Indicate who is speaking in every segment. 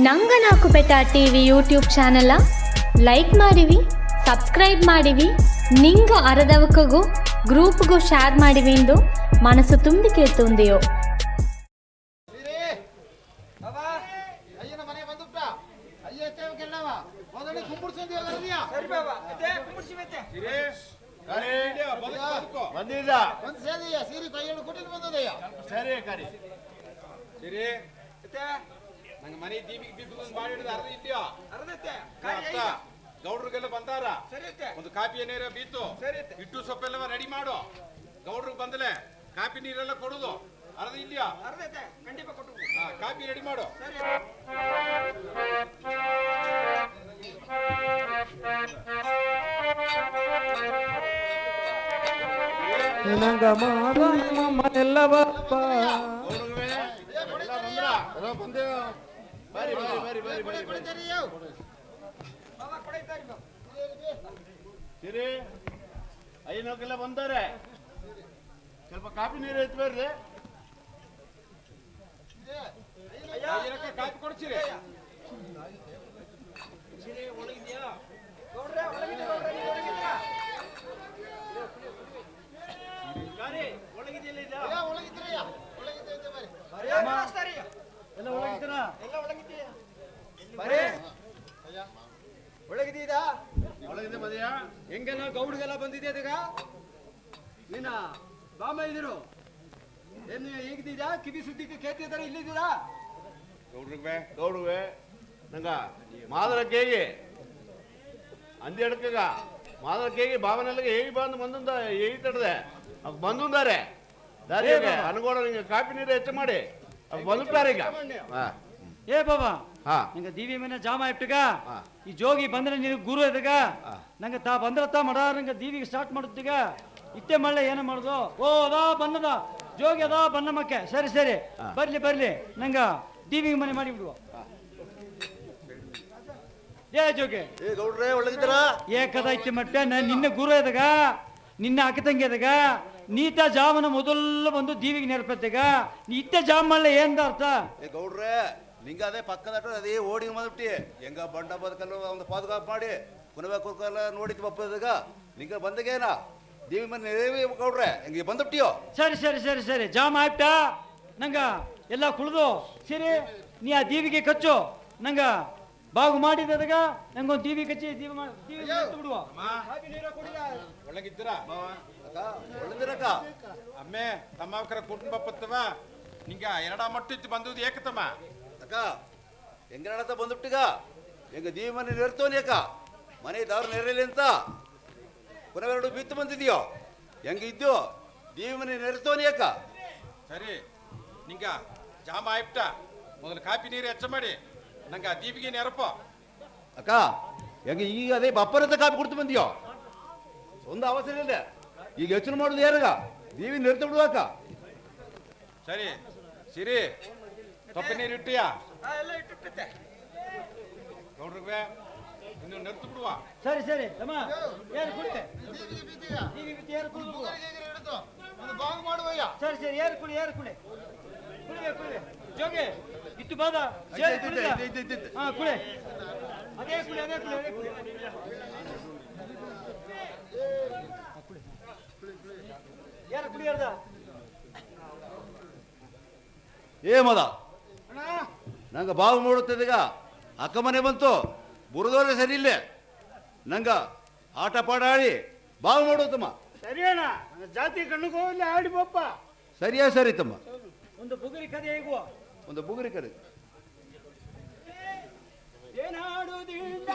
Speaker 1: ನಂಗನಾಕು ಬೆಟ TV YouTube channel like ಮಾಡಿವಿ, subscribe ಮಾಡಿವಿ, ನಿಂಗ ಅರದವಕಗೂ ಗ್ರೂಪ್ಗೂ ಶೇರ್ ಮಾಡಿವಿ ಎಂದು ಮನಸ್ಸು ತುಂಬಿ ಕೇಳ್ತುಂದೆಯೋ.
Speaker 2: ನಂಗೆ ಮನೆ ದೀಪಿಗೆ ಬಿದ್ದು ಮಾಡಿ ಅರ್ಧ ಇದೆಯೋ ಗೌಡ್ರಿಗೆಲ್ಲ ಬಂದಾರ. ಒಂದು ಕಾಪಿ ನೀರ ಬೀತು ಇಟ್ಟು ಸೊಪ್ಪೆಲ್ಲ ರೆಡಿ ಮಾಡು. ಗೌಡ್ರಿಗೆ ಬಂದಲೆ ಕಾಪಿ ನೀರೆಲ್ಲ ಕೊಡುದು ಅರ್ಧ ಇದೆಯಾ? ಖಂಡಿತ ಕೊಟ್ಟು ಕಾಪಿ ರೆಡಿ ಮಾಡು. ಐನೋಕೆಲ್ಲ ಬಂದಾರೆ. ಸ್ವಲ್ಪ ಕಾಪಿ ನೀರು ಎತ್ತು ಬರ್ರಿ. ಕಾಪಿ ಕೊಡ್ತೀರಿ? ಒಳಗಿದೆ ಮದೆಯ ಹೆಂಗೆಲ್ಲ ಗೌಡ್ಗೆಲ್ಲ ಬಂದಿದೆ ಅದೀಗ. ನೀನ ಬಾಮ ಇದಿರು ಏನು ಹೇಗಿದ್ದೀರಾ? ಕಿವಿ ಸುದ್ದಿಗೆ ಕೇಳ್ತಿದ್ದಾರೆ. ಇಲ್ಲಿದ್ದೀರಾ? ಗೌಡ್ರಿಗೆ ನಂಗ ಮಾದರ ಕೇಗಿ ಅಂದಿ ಅಡಕಗ ಮಾದರ ಕೇಗಿ ಬಾವನೆಲ್ಲಗೆ ಹೇಗಿ ಬಂದು ಹೇಗಿ ತಡದೆ ಬಂದುಂದಾರೆ ದಾರಿ ಅನುಗೋಣ. ನಿಂಗೆ ಕಾಪಿ ನೀರು ಹೆಚ್ಚು ಮಾಡಿ ಬಂದುಟ್ಟಾರೆ ಈಗ.
Speaker 3: ಏ ಬಾಬಾ ನಂಗೆ ದೀವಿ ಮನೆ ಜಾಮ ಇಟ್ಟಗ ಈ ಜೋಗಿ ಬಂದ್ರೆ ನೀವು ಗುರು ಎದಗ ನಂಗೆ ತಾ ಬಂದ್ರತ್ತ ಮಡ ನಂಗೆ ದೀವಿಗೆ ಸ್ಟಾರ್ಟ್ ಮಾಡುತ್ತೀಗ ಇತ್ತೆ ಮಳ್ಳೆ ಏನ ಮಾಡುದು. ಓ ಅದಾ ಬನ್ನದ ಜೋಗಿ ಅದಾ ಬನ್ನಮ್ಮಕ್ಕೆ. ಸರಿ ಸರಿ ಬರ್ಲಿ ಬರ್ಲಿ ನಂಗ ದೀವಿಗೆ ಮನೆ ಮಾಡಿ ಬಿಡುವ. ಏ ಜೋಗಿ
Speaker 4: ಗೌಡ್ರೆ ಒಳಗಿದ್ದೀರಾ?
Speaker 3: ಏಕದ ಇತ್ತೆ ಮಟ್ಟೆ ನಿನ್ನ ಗುರು ಎದಗ ನಿನ್ನ ಅಕ್ಕ ತಂಗಿ ಎದಗ ನೀತ ಜಾಮನ ಮೊದಲು ಬಂದು ದೀವಿಗೆ ನೆರಪತ್ತೆಗ ನೀ ಇತ್ತೆ ಜಾಮ್ ಮಳ್ಳೆ ಏನ್ ಅರ್ಥ?
Speaker 4: ಗೌಡ್ರೆ ನಿಂಗ ಅದೇ ಪಕ್ಕದ ಅದೇ ಓಡಿ ಮದ್ಬಿಟ್ಟಿ ಹೆಂಗ ಬಂಡ ಬದುಕಲ್ಲ ಒಂದು ಪಾದುಗಾಪ್ ಮಾಡಿ ಕುನವೆ ಕುರ್ಕಲ್ಲ ನೋಡಿದ್ ಬಪ್ಪದಾಗ ನಿಂಗ ಬಂದಗೇನ ದೀವಿ ಮನೆ ಗೌಡ್ರೆ ಹೆಂಗೆ ಬಂದ್ಬಿಟ್ಟಿಯೋ?
Speaker 3: ಸರಿ ಸರಿ ಸರಿ ಸರಿ ಜಾಮ್ ಆಯ್ತಾ ನಂಗ ಎಲ್ಲ ಕುಳ್ದು ಸರಿ ನೀ ಆ ದೀವಿಗೆ ಕಚ್ಚು ನಂಗ ಬಾಗು ಮಾಡಿದಾಗ ನಂಗೊಂದು ದೀವಿ ಕಚ್ಚಿ ದೀವಿ ಬಿಡುವ.
Speaker 2: ಒಳಗಿದ್ದೀರಾ?
Speaker 4: ಒಳಗಿರಕ್ಕ
Speaker 2: ಅಮ್ಮೆ ತಮ್ಮಕರ ಕುಟುಂಬ ಪತ್ತವ ನಿಂಗ ಎರಡ ಮಟ್ಟಿತ್ತು ಬಂದದ್ದು ಏಕತಮ್ಮ
Speaker 4: ಅಕ್ಕ ಹೆಂಗಡತ ಬಂದ್ಬಿಟ್ಟಿಗ ಹೆಂಗ ದೀವಿ ಮನೆ ನೆರ್ತೋನಿ ಅಕ್ಕ ಮನೆ ದವ್ರ ನೆರಲಿ ಅಂತ ಪುನವೆರಡು ಬಿತ್ತು ಬಂದಿದ್ಯೋ ಹೆಂಗ ಇದ್ಯೋ ದೀವಿ ಮನೆ ನೆರ್ತೋನಿ ಅಕ್ಕ.
Speaker 2: ಸರಿ ನಿಂಗ ಜಾಮ ಆಯ್ತ ಮೊದಲು ಕಾಪಿ ನೀರು ಹೆಚ್ಚ ಮಾಡಿ ನಂಗ ದೀಪಿಗೆ ನೆರಪ
Speaker 4: ಅಕ್ಕ ಹೆಂಗ ಈಗ ಅದೇ ಬಪ್ಪರಂತ ಕಾಪಿ ಕೊಡ್ತು ಬಂದಿಯೋ ಒಂದು ಅವಸರ ಇಲ್ಲ. ಈಗ ಯೋಚನೆ ಮಾಡುದು ಯಾರಾಗ ದೀವಿ ನೆರ್ತ ಬಿಡುವ ಅಕ್ಕ.
Speaker 2: ಸರಿ ಸಿರಿ ಕಪ್ಪಿ ನೀರು ಇಟ್ಟಿಯಾ? ಗೌಡ್ರಿಗೆ ಇನ್ನು ನೆರ್ತು ಬಿಡುವ.
Speaker 3: ಸರಿ ಸರಿ ಅಮ್ಮ ಯಾರು ಕುಡಿ ಯಾರು ಕುಡಿದು ಸರಿ ಸರಿ ಯಾರು ಕುಡಿ ಯಾರು ಕುಡಿ ಕುಡಿವೆ ಕುಡಿವೆ ಜೋಗೆ ಇತ್ತು ಬಾದ ಹಾ ಕುಡಿ ಅದೇ ಕುಡಿ ಅದೇ ಕುಡಿ ಅದೇ ಕುಡಿ ಯಾರು ಕುಡಿಯಾರ್ದ
Speaker 4: ಏ ಮದ ನಂಗ ಬಾವು ಮಾಡುತ್ತದೀಗ ಅಕ್ಕ ಮನೆ ಬಂತು ಬುರದೋರೆ ಸರಿ ಇಲ್ಲೇ ನಂಗ ಆಟ ಪಾಡ ಆಡಿ ಬಾವು ಮಾಡುತ್ತಮ್ಮ.
Speaker 3: ಸರಿ ಅಣ್ಣ ಜಾತಿ ಕಣ್ಣಿಗೆ ಹೋಗಲಿ ಆಡಿ ಬಪ್ಪ.
Speaker 4: ಸರಿಯಾ ಸರಿ ತಮ್ಮ.
Speaker 3: ಒಂದು ಬುಗುರಿ ಕದೆ ಹೇಗುವ
Speaker 4: ಒಂದು ಬುಗುರಿ ಕರೆ
Speaker 3: ಏನಾಡುವುದಿಲ್ಲ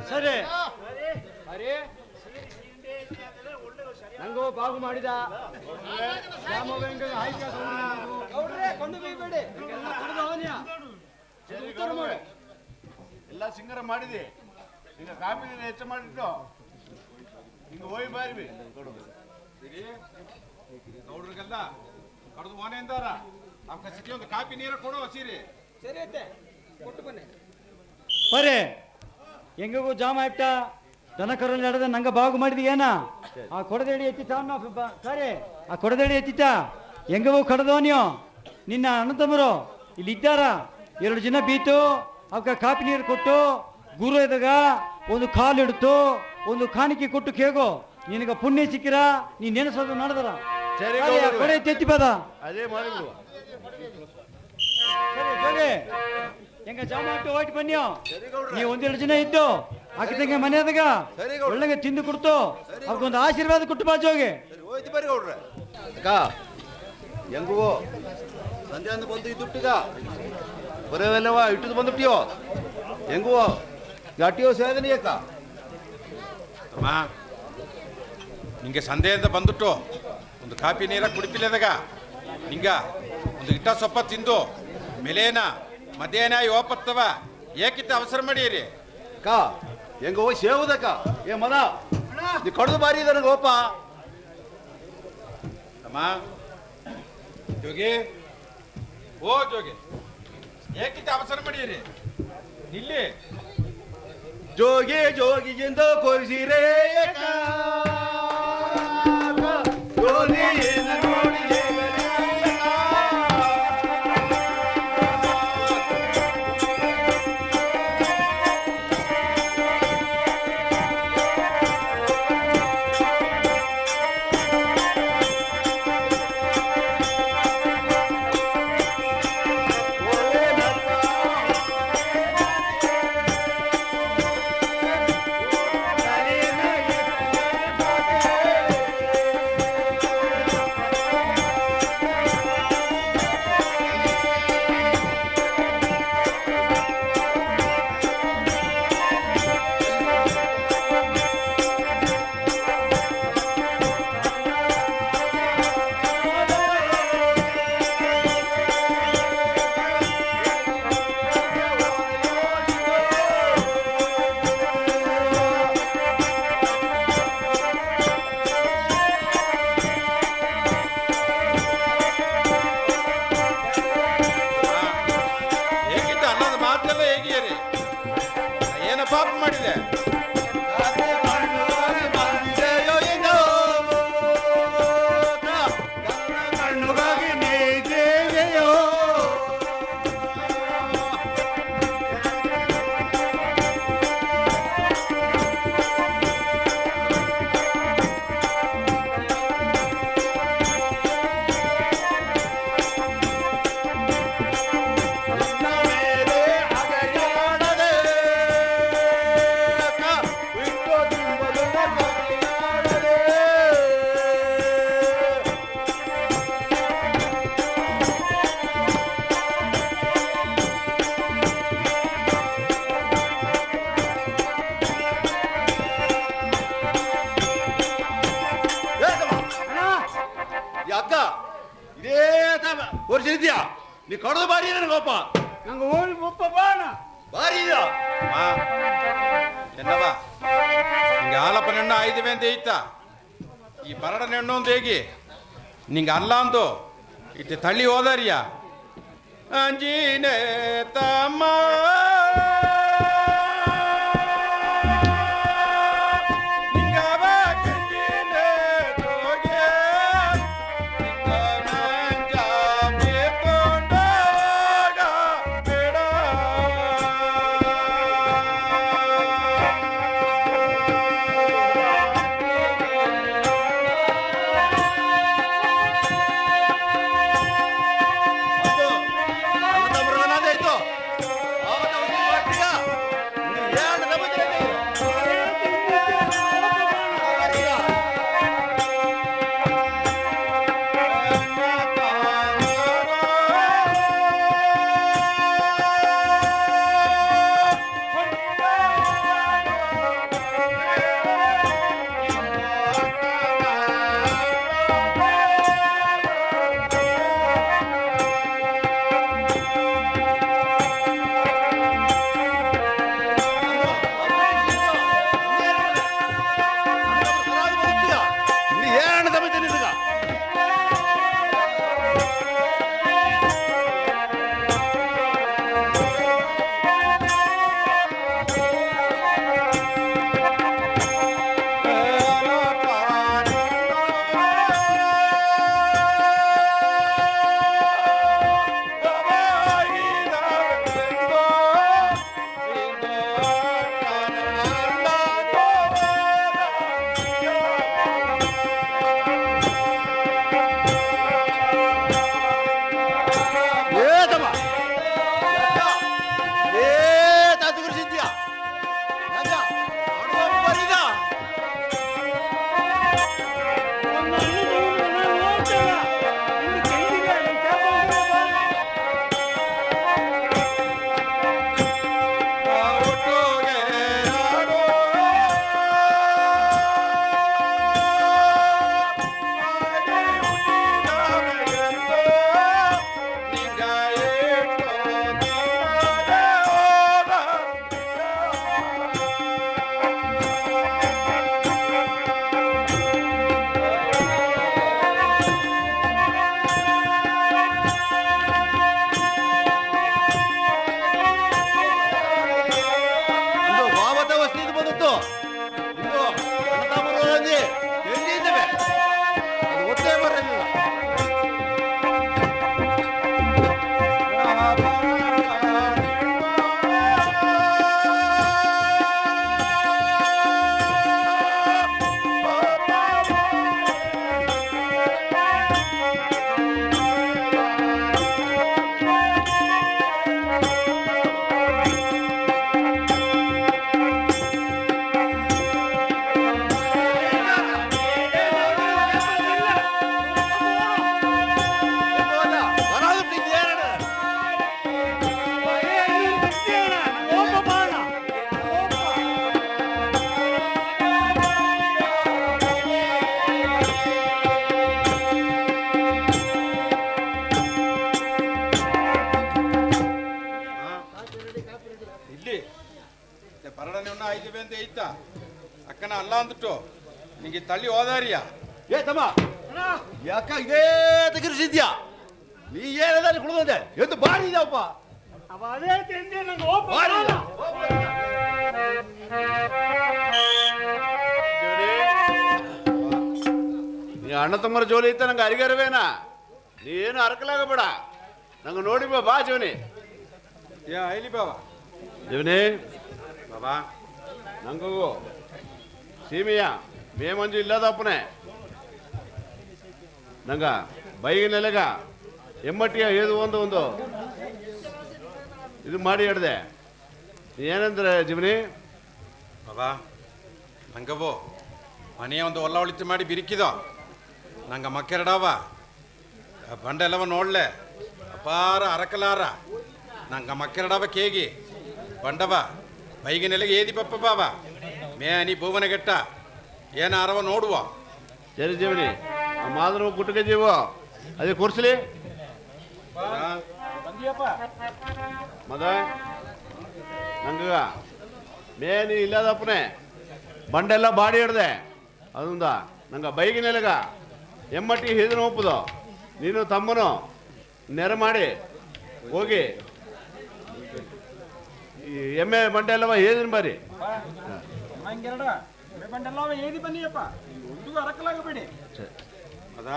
Speaker 3: ಸರಿ ನಂಗೂ ಬಾಗು ಮಾಡಿದ
Speaker 2: ಎಲ್ಲ ಸಿಂಗರ ಮಾಡಿದೆ ಈಗ ಕಾಪಿ ಹೆಚ್ಚು ಮಾಡಿಟ್ಟು ಹಿಂಗ ಹೋಗಿ ಬಾರಿ
Speaker 5: ನೋಡ್ರಿಗೆಲ್ಲ ಕಡ್ದು ಮನೆ ಅಂದಾರ ನಮ್ಗೆ ಸಿಟಿ ಒಂದು ಕಾಪಿ ನೀರು ಕೊಡು ಸೀರೆ
Speaker 6: ಸರಿ ಐತೆ ಕೊಟ್ಟು ಬನ್ನಿ
Speaker 3: ಪರೇ ಹೆಂಗಿಗೂ ಜಾಮ ಇಟ್ಟ ದನ ಕರಲ್ಲಿ ನಡೆದ ನಂಗೆ ಬಾಗು ಮಾಡಿದ ಏನ ಆ ಕೊಡದಡಿ ಎತ್ತಿತ್ತ ಸರಿ ಆ ಕೊಡದಡಿ ಎತ್ತಿತ್ತ ಹೆಂಗವೂ ಕಡ್ದೋ ನೀವು ನಿನ್ನ ಅಣ್ಣತಮ್ಮರು ಇಲ್ಲಿ ಇದ್ದಾರ 2 ಜನ ಬೀತು ಅವಕ್ಕೆ ಕಾಪಿ ನೀರು ಕೊಟ್ಟು ಗುರು ಎದಾಗ ಒಂದು ಕಾಲು ಹಿಡ್ತು ಒಂದು ಕಾಣಿಕೆ ಕೊಟ್ಟು ಕೇಗೋ ನಿನಗೆ ಪುಣ್ಯ ಸಿಕ್ಕಿರ ನೀನ್ ನೆನೆಸೋದು ನಡೆದರ
Speaker 2: ಸರಿ,
Speaker 3: ಕೊಡೆ ಎತ್ತಿ ಪದ
Speaker 2: ಅದೇ ಮಾಡಿಬಿಡುವ
Speaker 3: ಸರಿ ಜೋಗಿ ಹೆಂಗ ಜಾಮ ಇಟ್ಟು ಹೋಯ್ತು ಬನ್ನಿಯೋ ನೀವು 1-2 ಜನ ಇದ್ದು ಹಾಕಿದಂಗೆ ಮನೆಯಾದಾಗ
Speaker 4: ಸರಿ ಗೌಡ್ರೆ.
Speaker 3: ಒಳ್ಳೆಗೆ ತಿಂದು ಕೊಡ್ತು ಅವ್ರಿಗೊಂದು ಆಶೀರ್ವಾದ ಕೊಟ್ಟು ಬಾ ಜೋಗಿ
Speaker 4: ಸರಿ ಹೋಯ್ತು ಬರ್ರಿ ಗೌಡ್ರೆ ಅಕ್ಕ ಹೆಂಗೂ ಸಂಜೆ ಅಂದು ಬಂದು ಇದ್ದುಟ್ಟಿಗ ಬರೋವೆಲ್ಲವ ಇಟ್ಟದು ಬಂದುಟ್ಟಿಯೋ ಹೆಂಗೂ ಗಟ್ಟಿಯೋ ಸೇದನಿ ಅಕ್ಕ
Speaker 5: ಅಮ್ಮ ನಿಂಗೆ ಸಂದೇಹದಿಂದ ಬಂದುಟ್ಟು ಒಂದು ಕಾಪಿ ನೀರ ಕುಡಿಪಿಲ್ಲದಾಗ ನಿಂಗ ಒಂದು ಇಟ್ಟ ಸೊಪ್ಪ ತಿಂದು ಮೇಲೇನ ಮಧ್ಯಾಹ್ನ ಯೋಪತ್ತವ ಏಕಿತ್ತ ಅವಸರ ಮಾಡೀರಿ
Speaker 4: ಅಕ್ಕ ಹೆಂಗೋ ಸೇವುದಕ್ಕ ಏ ಮನ ನೀ ಕಡ್ದು ಬಾರಿ ಇದೆ ನನಗೆ ಓಪ
Speaker 5: ಅಮ್ಮ ಜೋಗಿ ಓ ಜೋಗಿ ಏಕಿತ್ತ ಅವಸರ ಮಾಡೀರಿ ನಿಲ್ಲಿ
Speaker 4: ಜೋಗಿ ಜೋಗಿಯಿಂದ ಕೊರಿಸಿರೇ ವರ್ಷಿದ್ಯಾ ನೀ ಕಡದು ಬಾರಿ ನನಗಪ್ಪ
Speaker 3: ನಂಗೆ ಓಡಿ ಒಪ್ಪ ಬಾಣ
Speaker 4: ಬಾರಿ ಇದೆಯಾ
Speaker 5: എന്നവാ നിങ്ങ ആലപ്പനെണ്ണ ആയതുവേ ಅಂತ ಐತಾ ಈ ಬರಡನೆಣ್ಣು ಅಂತ ಹೇಗಿ ನಿಂಗ ಅಲ್ಲ ಅಂದು ಇಟ್ಟು ತಳ್ಳಿ ಹೋದಾರಿಯಾ ಅಂಜಿನೇ ತಮ್ಮ ಅಕ್ಕನ ಅಲ್ಲ ಅಂದ್ಬಿಟ್ಟು ನಿಂಗೆ ತಳ್ಳಿ ಹೋದಾರಿಯಾ
Speaker 4: ಏ ತಮ್ಮ ಯಾಕ ಇದೇ ತೆಗಿರಿಸಿದ್ಯಾ ನೀ ಏನದ ಕುಡಿದೆ ಎಂದು ಬಾರಿ ಇದೆಯಪ್ಪ
Speaker 3: ಅದೇ ತಿಂಡಿ ನಂಗೆ ಒಪ್ಪ
Speaker 4: ಬಾರಿ ಇದೆ.
Speaker 2: ನೀ ಅಣ್ಣ ತಮ್ಮರ ಜೋಲಿ ಇತ್ತ ನಂಗೆ ಅರಿಗರವೇನಾ ನೀ ಏನು ಅರಕಲಾಗಬೇಡ ನಂಗೆ ನೋಡಿ ಬಾ ಜೀವನಿ
Speaker 5: ಏ ಐಲಿ ಬಾಬಾ
Speaker 2: ಜೀವನಿ
Speaker 5: ಬಾಬಾ
Speaker 2: ನಂಗೂ ಸೀಮೆಯ ಮೇ ಮಂಜು ಇಲ್ಲದಪ್ಪನೇ ನಂಗ ಬೈಗಿನೆಲೆಗ ಎಮ್ಮಟ್ಟಿಯ ಏದು ಒಂದು ಇದು ಮಾಡಿ ಹಿಡ್ದೆ ಏನಂದ್ರೆ ಜೀವನಿ
Speaker 5: ಬಾಬಾ ನಂಗವು ಮನೆಯ ಒಂದು ಹೊಲ ಒಳಿತು ಮಾಡಿ ಬಿರಿಕಿದೋ ನಂಗೆ ಮಕ್ಕೆರಡವ ಬಂಡೆಲ್ಲವ ನೋಡ್ಲೆ ಅಪಾರ ಅರಕಲಾರ ನಂಗೆ ಮಕ್ಕೆರಡವ ಕೇಗಿ ಬಂಡವ ಬೈಗಿನೆಲೆಗೆ ಏದಿ ಪಪ್ಪ ಬಾಬಾ ಮೇ ನೀ ಭುವನಗೆಟ್ಟ ಏನ ಅರವ ನೋಡುವ
Speaker 2: ಸರಿ ಜೀವನಿ ಆ ಮಾದ್ರು ಗುಟ್ಟಿಗೆ ಜೀವ ಅದೇ ಕೂರ್ಸ್ಲಿ
Speaker 6: ಬಂದಿಯಪ್ಪ
Speaker 2: ಮದ ನಂಗ ಮೇನ್ ಇಲ್ಲದಪ್ಪನೇ ಬಂಡೆಲ್ಲ ಬಾಡಿ ಹಿಡ್ದೆ ಅದುಂದ ನಂಗೆ ಬೈಗಿನೆಲಗ ಎಮ್ಮಟ್ಟಿ ಹಿದನ ಒಪ್ಪದು ನೀನು ತಮ್ಮನು ನೆರೆ ಮಾಡಿ ಹೋಗಿ ಈ ಎಮ್ಮೆ ಬಂಡೆ ಎಲ್ಲವ ಹೇದಿನ ಬರ್ರಿ
Speaker 6: ಹಂಗೆರಡ ಬಂಡೆಲ್ಲ ಏದಿ ಬನ್ನಿಯಪ್ಪ ಒಂದು ಅರಕಲಾಗಬೇಡಿ
Speaker 5: ಅದ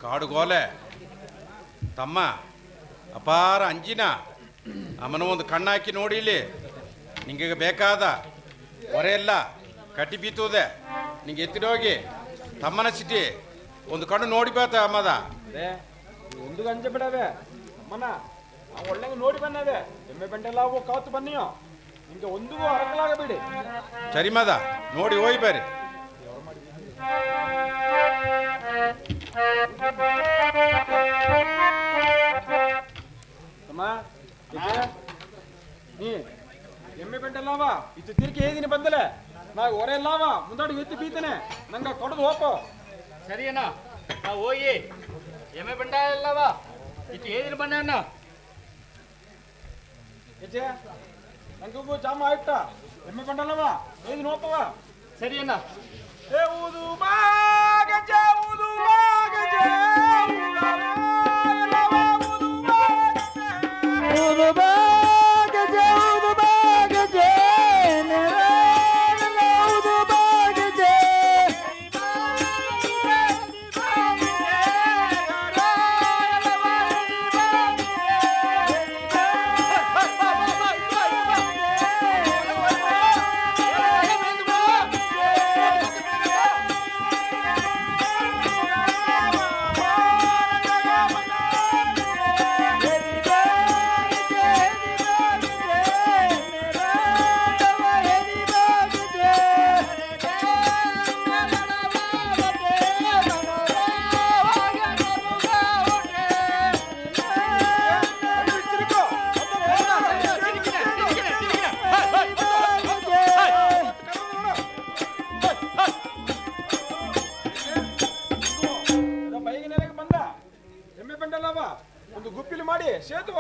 Speaker 5: ಕಾಡುಗೋಲೆ ತಮ್ಮ ಅಪಾರ ಅಂಜಿನ ಅಮ್ಮನ ಒಂದು ಕಣ್ಣಾಕಿ ನೋಡಿ ಇಲ್ಲಿ ನಿಂಗೆ ಬೇಕಾದ ಹೊರೆಯೆಲ್ಲ ಕಟ್ಟಿ ಬೀತುವುದೆ ನಿಂಗೆ ಎತ್ತಿರೋಗಿ ತಮ್ಮನ ಸಿಟಿ ಒಂದು ಕಣ್ಣು ನೋಡಿ ಬಾತ ಅಮ್ಮದ
Speaker 6: ಒಂದು ಗಂಜೆ ಬಿಡವೆ ಅಮ್ಮನ ಒಳ್ಳೆ ನೋಡಿ ಬನ್ನವೆ ಎಮ್ಮೆ ಬಂಡೆಲ್ಲ ಅವು ಕಾತು ಬನ್ನಿಯೋ ನಿಮ್ಗೆ ಒಂದು ಅರಕಲಾಗಬೇಡಿ
Speaker 5: ಸರಿ ಮದ ನೋಡಿ ಹೋಯ್ ಬರ್ರಿ
Speaker 6: ಅಮ್ಮ ನೀ ಎಮ್ಮೆ ಬಂಡೆಲ್ಲವ ಇದು ತಿರ್ಗಿ ಹೇದಿನಿ ಬಂದಲೆ ನಾ ಹೊರೆಲ್ಲವ ಮುಂದಾಡಿ ಎತ್ತಿ ಬೀತನೆ ನಂಗೆ ಕೊಡದು ಹೋಪು
Speaker 3: ಸರಿ ಅಣ್ಣ ನಾವು ಹೋಗಿ ಎಮ್ಮೆ ಬಂಡ ಎಲ್ಲವ ಇತ್ತು ಏದಿನ ಬಣ್ಣ ಅಣ್ಣ
Speaker 6: ಹೆಜ್ಜೆ ನಂಗೂ ಜಾಮ ಆಯ್ತ ಎಮ್ಮೆ ಬಂಡಲ್ಲವ ಹೇದಿನ ಹೋಪವ
Speaker 3: ಸರಿ ಅಣ್ಣ
Speaker 6: ಏ ಊದು ಬಾ ಗಜೆ ಊದು ಬಾ ಗಜೆ ಊದು ಬಾ ಗಜೆ ಊದು ಬಾ ಗಜೆ ಊದು ಬಾ ಗಜೆ ಬೈಗಿನೆಲೆಗೆ ಬಂದ ಎಮ್ಮೆ ಬಂಡಲ್ಲವ ಒಂದು ಗುಪ್ಪಿಲಿ ಮಾಡಿ ಸೇತುವ